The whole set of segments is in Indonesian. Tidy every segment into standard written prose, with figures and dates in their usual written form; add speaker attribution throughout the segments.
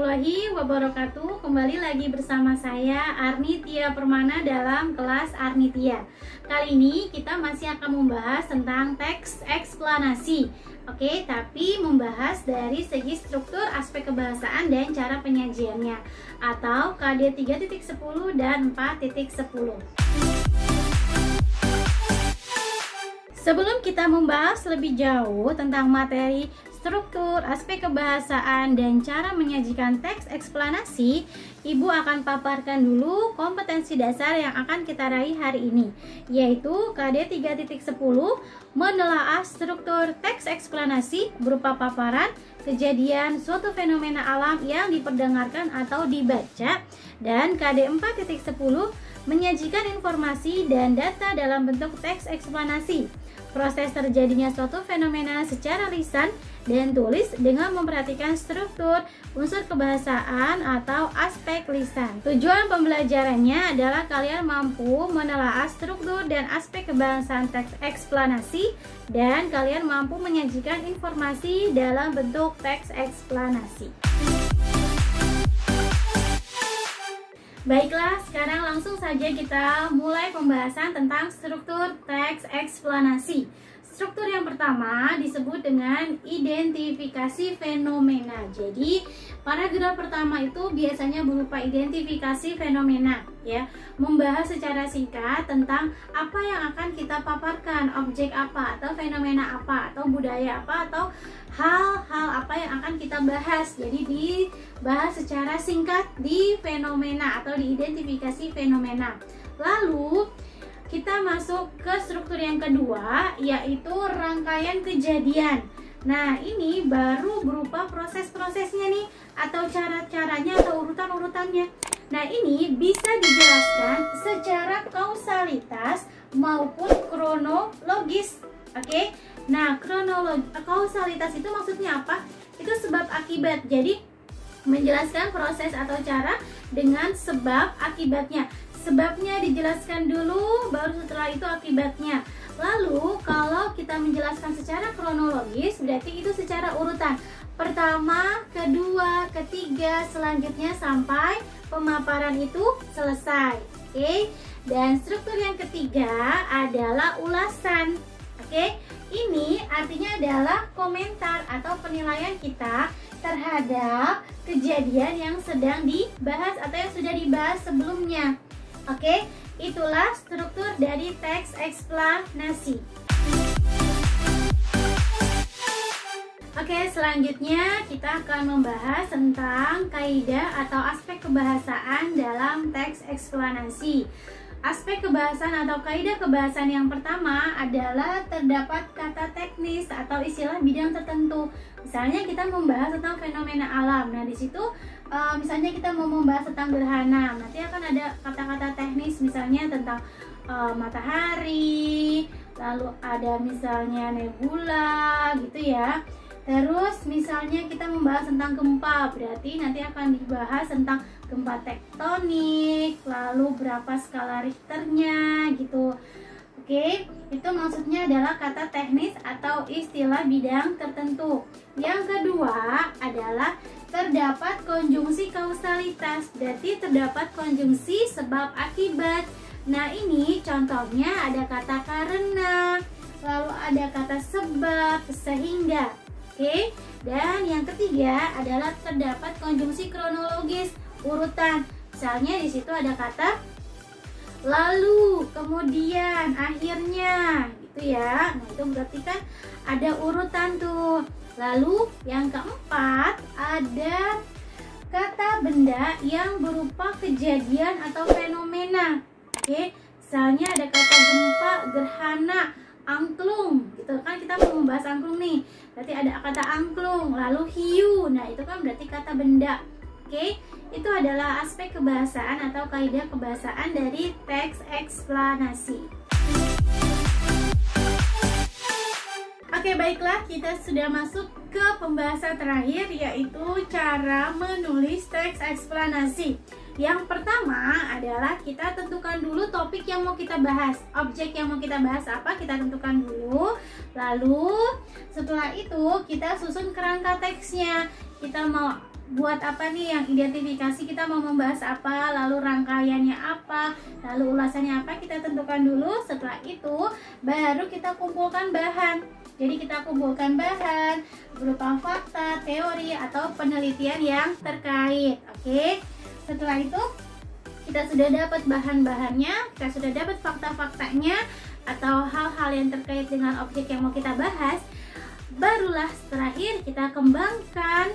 Speaker 1: warahmatullahi wabarakatuh. Kembali lagi bersama saya Arnitia Permana dalam kelas Arnitia. Kali ini kita masih akan membahas tentang teks eksplanasi. Oke, tapi membahas dari segi struktur, aspek kebahasaan, dan cara penyajiannya, atau KD 3.10 dan 4.10. Sebelum kita membahas lebih jauh tentang materi struktur, aspek kebahasaan, dan cara menyajikan teks eksplanasi, Ibu akan paparkan dulu kompetensi dasar yang akan kita raih hari ini, yaitu KD 3.10 menelaah struktur teks eksplanasi berupa paparan, kejadian, suatu fenomena alam yang diperdengarkan atau dibaca, dan KD 4.10 menyajikan informasi dan data dalam bentuk teks eksplanasi. Proses terjadinya suatu fenomena secara lisan dan tulis dengan memperhatikan struktur, unsur kebahasaan atau aspek lisan. Tujuan pembelajarannya adalah kalian mampu menelaah struktur dan aspek kebahasaan teks eksplanasi, dan kalian mampu menyajikan informasi dalam bentuk teks eksplanasi. Baiklah, sekarang langsung saja kita mulai pembahasan tentang struktur teks eksplanasi. Struktur yang pertama disebut dengan identifikasi fenomena. Jadi, paragraf pertama itu biasanya berupa identifikasi fenomena, ya. Membahas secara singkat tentang apa yang akan kita paparkan, objek apa, atau fenomena apa, atau budaya apa, atau hal-hal apa yang akan kita bahas. Jadi dibahas secara singkat di fenomena atau di identifikasi fenomena. Lalu kita masuk ke struktur yang kedua, yaitu rangkaian kejadian. Nah, ini baru berupa proses-prosesnya nih, atau cara-caranya, atau urutan-urutannya. Nah, ini bisa dijelaskan secara kausalitas maupun kronologis. Oke? Nah, kausalitas itu maksudnya apa? Itu sebab akibat. Jadi, menjelaskan proses atau cara dengan sebab akibatnya. Sebabnya dijelaskan dulu, baru setelah itu akibatnya. Lalu kalau kita menjelaskan secara kronologis, berarti itu secara urutan. Pertama, kedua, ketiga, selanjutnya sampai pemaparan itu selesai. Oke? Dan struktur yang ketiga adalah ulasan. Oke? Ini artinya adalah komentar atau penilaian kita terhadap kejadian yang sedang dibahas atau yang sudah dibahas sebelumnya. Oke, itulah struktur dari teks eksplanasi. Oke, selanjutnya kita akan membahas tentang kaidah atau aspek kebahasaan dalam teks eksplanasi. Aspek kebahasaan atau kaidah kebahasaan yang pertama adalah terdapat kata teknis atau istilah bidang tertentu. Misalnya kita membahas tentang fenomena alam. Nah, di situ misalnya kita mau membahas tentang gerhana, nanti akan ada kata-kata teknis misalnya tentang matahari, lalu ada misalnya nebula gitu ya. Terus misalnya kita membahas tentang gempa, berarti nanti akan dibahas tentang gempa tektonik, lalu berapa skala Richternya gitu. Oke, itu maksudnya adalah kata teknis atau istilah bidang tertentu. Yang kedua adalah terdapat konjungsi kausalitas, berarti terdapat konjungsi sebab akibat. Nah, ini contohnya ada kata karena, lalu ada kata sebab, sehingga. Oke, dan yang ketiga adalah terdapat konjungsi kronologis, urutan. Misalnya di situ ada kata lalu, kemudian, akhirnya, gitu ya. Nah, itu berarti kan ada urutan tuh. Lalu yang keempat ada kata benda yang berupa kejadian atau fenomena. Oke, misalnya ada kata gempa, gerhana, angklung, gitu kan, kita mau membahas angklung nih, berarti ada kata angklung, lalu hiu, nah itu kan berarti kata benda. Oke, itu adalah aspek kebahasaan atau kaidah kebahasaan dari teks eksplanasi. Oke, baiklah, kita sudah masuk ke pembahasan terakhir, yaitu cara menulis teks eksplanasi. Yang pertama adalah kita tentukan dulu topik yang mau kita bahas, objek yang mau kita bahas apa, kita tentukan dulu. Lalu setelah itu kita susun kerangka teksnya. Kita mau buat apa nih, yang identifikasi kita mau membahas apa, lalu rangkaiannya apa, lalu ulasannya apa, kita tentukan dulu. Setelah itu baru kita kumpulkan bahan. Jadi kita kumpulkan bahan berupa fakta, teori, atau penelitian yang terkait. Oke. Setelah itu kita sudah dapat bahan-bahannya, kita sudah dapat fakta-faktanya atau hal-hal yang terkait dengan objek yang mau kita bahas. Barulah terakhir kita kembangkan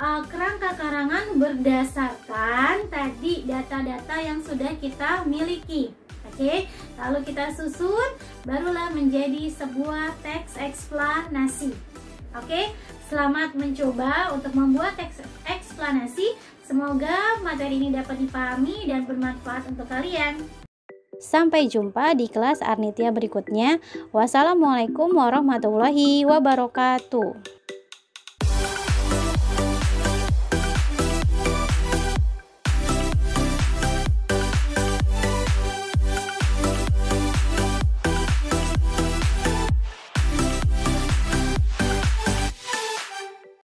Speaker 1: kerangka karangan berdasarkan tadi data-data yang sudah kita miliki. Oke, lalu kita susun, barulah menjadi sebuah teks eksplanasi. Oke, selamat mencoba untuk membuat teks eksplanasi. Semoga materi ini dapat dipahami dan bermanfaat untuk kalian.
Speaker 2: Sampai jumpa di kelas Arnitia berikutnya. Wassalamualaikum warahmatullahi wabarakatuh.